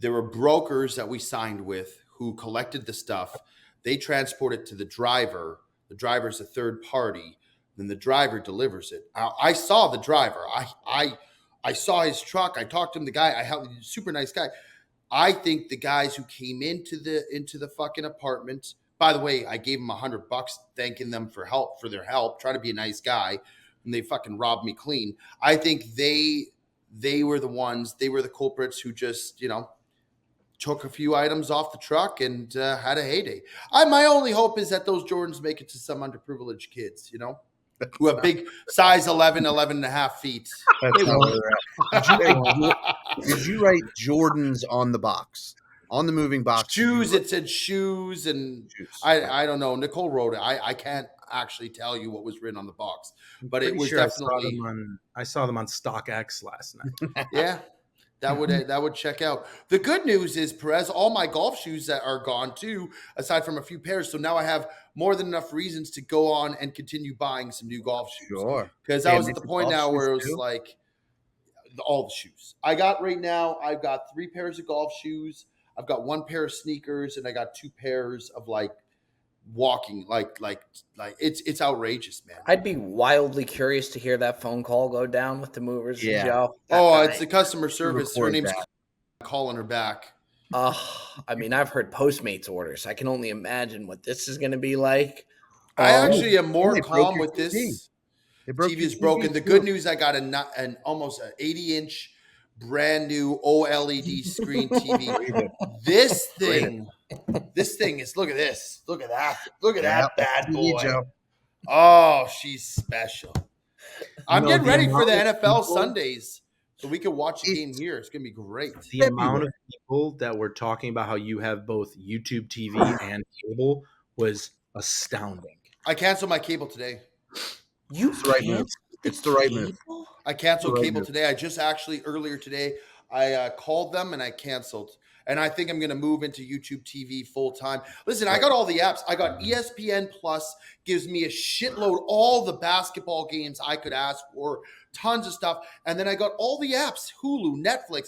there were brokers that we signed with who collected the stuff. They transport it to the driver. The driver's a third party. Then the driver delivers it. I saw the driver. I saw his truck. I talked to him. The guy I helped. Super nice guy. I think the guys who came into the fucking apartment. By the way, I gave them $100, thanking them for their help, trying to be a nice guy, and they fucking robbed me clean. I think they were the ones. They were the culprits who just took a few items off the truck and had a heyday. My only hope is that those Jordans make it to some underprivileged kids, who have big size 11 and a half feet. That's did you write Jordans on the box? On the moving box? Shoes, it said shoes, and Shoes. I don't know. Nicole wrote it. I can't actually tell you what was written on the box, but it was definitely. I saw them on StockX last night. Yeah. That would check out. The good news is, Perez, all my golf shoes that are gone too, aside from a few pairs. So now I have more than enough reasons to go on and continue buying some new golf shoes. Sure. Because I was at the point now where it was like all the shoes. I've got 3 pairs of golf shoes. I've got 1 pair of sneakers, and I got 2 pairs of walking, like it's outrageous, man. I'd be wildly curious to hear that phone call go down with the movers. Yeah. Joe. It's the customer service. Her name's that. calling her back. I mean, I've heard Postmates orders. I can only imagine what this is going to be like. I actually am more they broke calm your with this. TV. They broke TV your is broken. TV The too. good news, I got an almost an 80-inch brand new OLED screen TV. This thing is, look at this. Look at that. Look at that bad boy. Joe. Oh, she's special. I'm getting the ready for the amount of NFL people- Sundays so we can watch the game here. It's going to be great. The amount of people that were talking about how you have both YouTube TV and cable was astounding. I canceled my cable today. It's the right move. It's the right move. I canceled Right, cable move. today. I just actually earlier today, I called them and I canceled. And I think I'm going to move into YouTube TV full time. Listen, I got all the apps. I got ESPN Plus, gives me a shitload, all the basketball games I could ask for, tons of stuff. And then I got all the apps, Hulu, Netflix,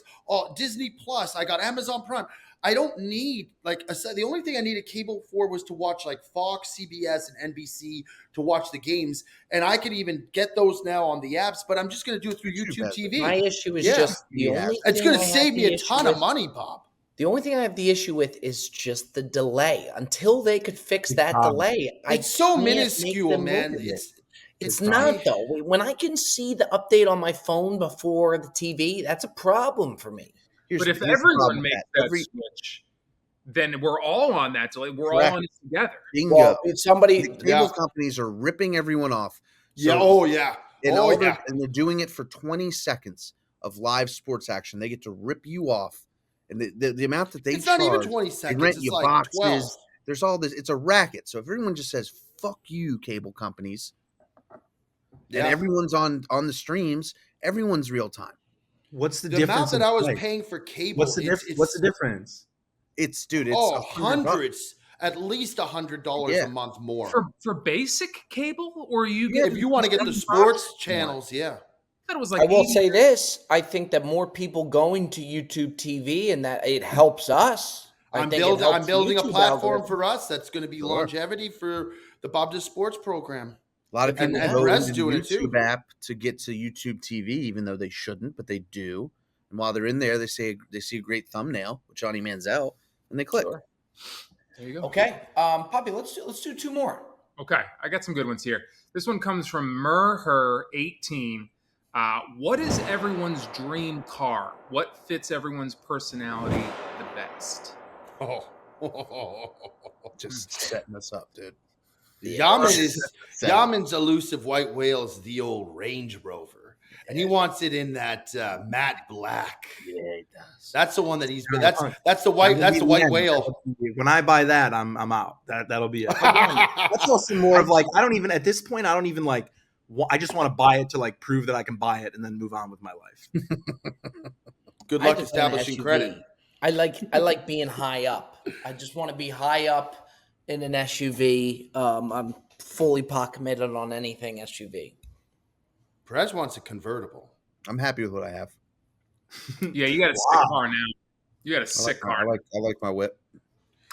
Disney Plus. I got Amazon Prime. I don't need the only thing I needed cable for was to watch Fox, CBS, and NBC to watch the games, and I could even get those now on the apps. But I'm just going to do it through YouTube TV. My issue is Yeah. just the only. It's thing going to I have save me the a issue ton with- of money, Bob. The only thing I have the issue with is just the delay. Until they could fix that delay, It's so can't make minuscule, them man. move it. It's It's not though. When I can see the update on my phone before the TV, that's a problem for me. But if here's the everyone problem makes with that every switch, then we're all on that delay. We're Correct. all on it together. bingo, Well, if somebody, the cable Yeah. companies are ripping everyone off. Yeah. So- Oh yeah. And, Oh yeah. and they're doing it for 20 seconds of live sports action. They get to rip you off. And the amount that they It's charge, not even 20 they seconds. rent It's you like boxes. 12. There's all this. It's a racket. So if everyone just says, fuck you, cable companies, Yeah. and everyone's on the streams, everyone's real time. What's the The difference? amount that in I was price? paying for cable. What's the it's- difference? What's the difference? It's $100. hundreds, at least $100 Yeah. a month more. For basic cable, or you Yeah, get if you want to get the sports channels, yeah. I thought it was I like will 80 say this: I think that more people going to YouTube TV and that it helps us. I'm think it building. helps I'm building a YouTube platform algorithm. for us that's going to be Sure. longevity for the Bob Does Sports program. A lot of And- people and go Perez into the doing it too. YouTube app to get to YouTube TV, even though they shouldn't, but they do. And while they're in there, they see a great thumbnail with Johnny Manziel, and they click. Sure. There you go. Okay, Poppy, let's do 2 more. Okay, I got some good ones here. This one comes from Merher18. What is everyone's dream car? What fits everyone's personality the best? Oh, Just setting us up, dude. Yaman's elusive white whale is the old Range Rover, and he wants it in that matte black. Yeah, it does. That's the one that he's been. That's the white. That's the white whale. When I buy that, I'm out. That'll be it. That's also more of I don't even at this point. I don't even I just want to buy it to prove that I can buy it and then move on with my life. Good I luck just want an establishing SUV. credit. I like being high up. I just want to be high up in an SUV. I'm fully pot committed on anything SUV. Perez wants a convertible. I'm happy with what I have. Yeah, you got a sick car now. You got a sick car. I like my whip.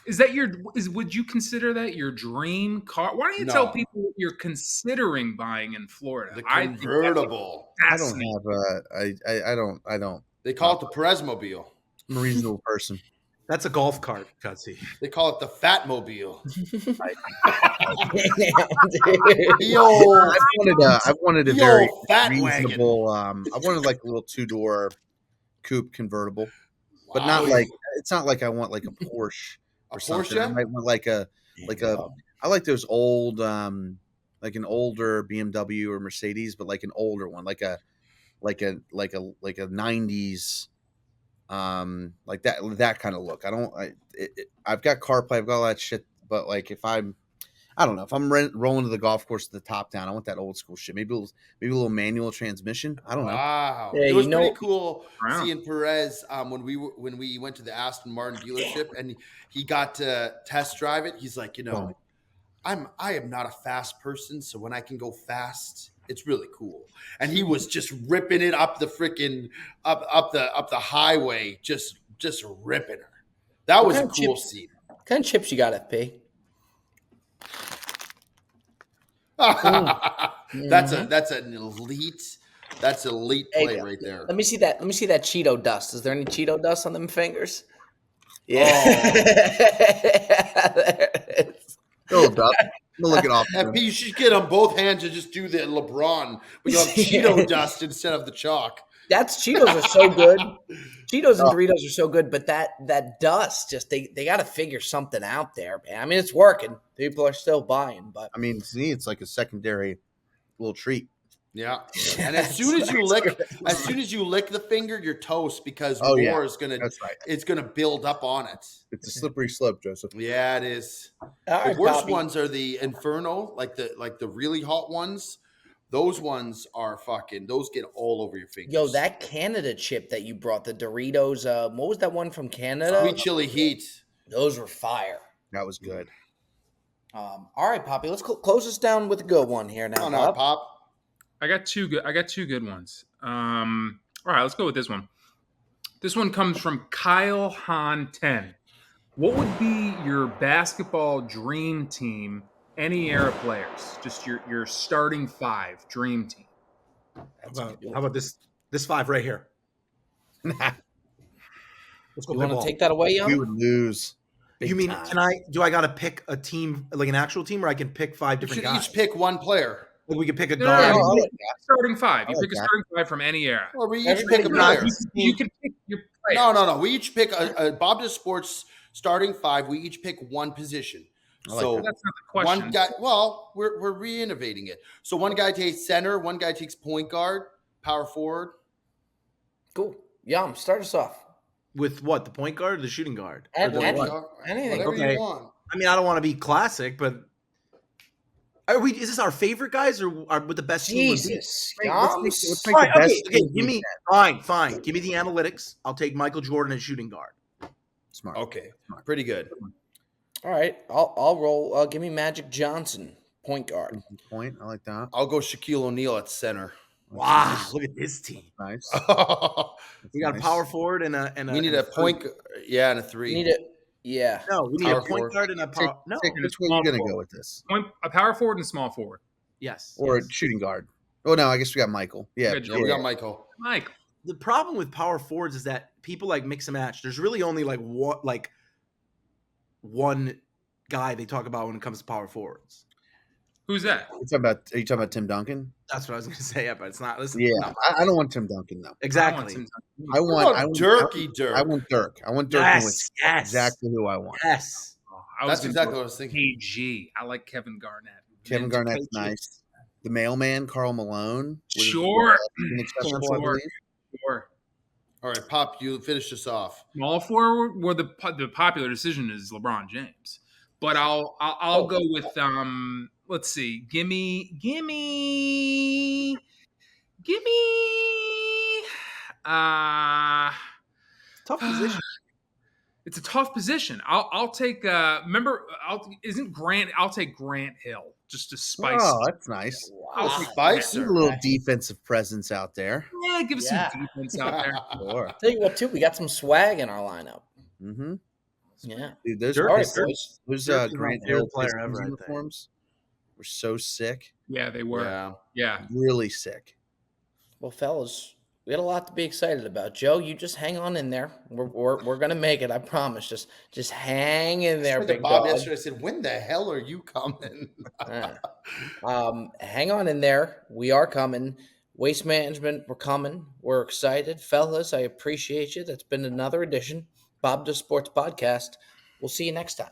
Is that would you consider that your dream car? Why don't you tell No. people what you're considering buying in Florida? The I think that's convertible. I don't fascinating. have I don't. They call it the Perez mobile. I'm a reasonable person. That's a golf cart, Cutsy. They call it the Fat Mobile. Damn, The old, I've wanted a the very old fat wagon. reasonable. I wanted like a little 2-door coupe convertible, but Wow. not like it's not like I want like a Porsche A or something. I Porsche? might want like a I like those old like an older BMW or Mercedes, but like an older one, like a 90s like that kind of look. I've got CarPlay, I've got all that shit, but like if I don't know, if I'm rolling to the golf course with the top down, I want that old school shit. Maybe a little manual transmission. I don't know. Wow. Yeah, It was you know- pretty cool Wow. seeing Perez when we went to the Aston Martin dealership and he got to test drive it. He's like, I am not a fast person, so when I can go fast, it's really cool. And he was just ripping it up the freaking up the highway, just ripping her. That was a kind of cool chips- scene. What kind of chips you got, FP? That's an elite Hey, play right there. Let me see that. Let me see that Cheeto dust. Is there any Cheeto dust on them fingers? Yeah. There it is. Hold up. I'm gonna look it off. FP, you should get on both hands and just do the LeBron, but you have Cheeto dust instead of the chalk. That's Cheetos are so good. Cheetos and Doritos are so good, but that dust just they got to figure something out there, man. I mean, it's working. People are still buying, but I mean, to me, it's like a secondary little treat. Yeah. And as soon as you lick the finger, you're toast because Oh, yeah. more is gonna That's right. it's gonna build up on it. It's a slippery slope, Joseph. Yeah, it is. all The right, worst Poppy. ones are the Inferno, like the really hot ones. Those ones are fucking. Those get all over your fingers. Yo, that Canada chip that you brought, the Doritos. What was that one from Canada? sweet chili heat. Those were fire. That was good. All right, Poppy, let's close us down with a good one here now. Oh no, Pop. pop. I got two good ones. All right, let's go with this one. This one comes from Kyle Han 10. What would be your basketball dream team? Any era players, just your starting 5 dream team. How about this 5 right here? Let's go You play want to ball. take that away, We Young? would lose. You mean time. do I gotta pick a team, like an actual team, or I can pick 5 You different should guys? each pick one player, Like we can pick a No, guard. no, I like Starting 5. You I pick like a that. starting 5 from any era. or we each Everybody pick a can player. You can pick your player. No. We each pick a Bob Does Sports starting 5. We each pick one position. I like So that. That's not the question. one guy. Well, we're re-innovating it. So one guy takes center, one guy takes point guard, power forward. Cool. Yum, start us off. With what? The point guard or the shooting guard? Or And the any- what? anything. Whatever Okay. you want. I mean, I don't want to be classic, but is this our favorite guys or are with the best team? would be? Jesus, Let's Yum. make All right, the okay, best okay, team give we me can. fine. Give me the analytics. I'll take Michael Jordan as shooting guard. Smart. Okay, pretty good. All right, I'll roll. Give me Magic Johnson, point guard. Point. I like that. I'll go Shaquille O'Neal at center. Wow, look at this team. Nice. We got a Nice. power forward and a. We need a point. Yeah, and a You three. need it. Yeah. No, we need Power a point forward. guard and a power. No. Take And which a way you small gonna forward. go with this? A power forward and small forward. Yes. Or yes. shooting guard? Oh no, I guess we got Michael. Yeah, Good Yeah, we got Michael. Mike. The problem with power forwards is that people like mix and match. There's really only one guy they talk about when it comes to power forwards. Who's that? Are you talking about Tim Duncan? That's what I was going to say. Yeah, but it's not. Listen, Yeah, no. I don't want Tim Duncan though. Exactly. I What want about Dirky Dirk? I want Dirk. I want Dirk Nowitzki. Yes. Yes. Exactly who I want. Yes. I was That's gonna exactly go what I was thinking. KG. I like Kevin Garnett. Kevin Vince Garnett's Patriot. nice. The mailman, Carl Malone. was Sure. inaccessible, I Sure. believe. Sure. All right, Pop, you finish this off. Small forward, well, the popular decision is LeBron James, but I'll go with let's see, gimme Tough position. it's a tough position. I'll take I'll take Grant Hill just to spice. Oh, that's nice. I'll take Need a Spicer. little defensive presence out there. Yeah, give us Yeah. some defense out there. Sure. Tell you what, too, we got some swag in our lineup. Mm-hmm. Yeah. Dude, those Dirk All right, is- Dirk- boys. those Dirk is my Grant favorite Hill player Pistons ever, I think. uniforms were so sick, Yeah, they were. Yeah. Yeah. really sick. Well, fellas, we got a lot to be excited about. Joe, you just hang on in there. We're gonna make it. I promise. Just hang in there, I said to big Bob dog. yesterday, I said, when the hell are you coming? Hang on in there. We are coming. Waste Management, we're coming. We're excited. Fellas, I appreciate you. That's been another edition. Bob Does Sports Podcast. We'll see you next time.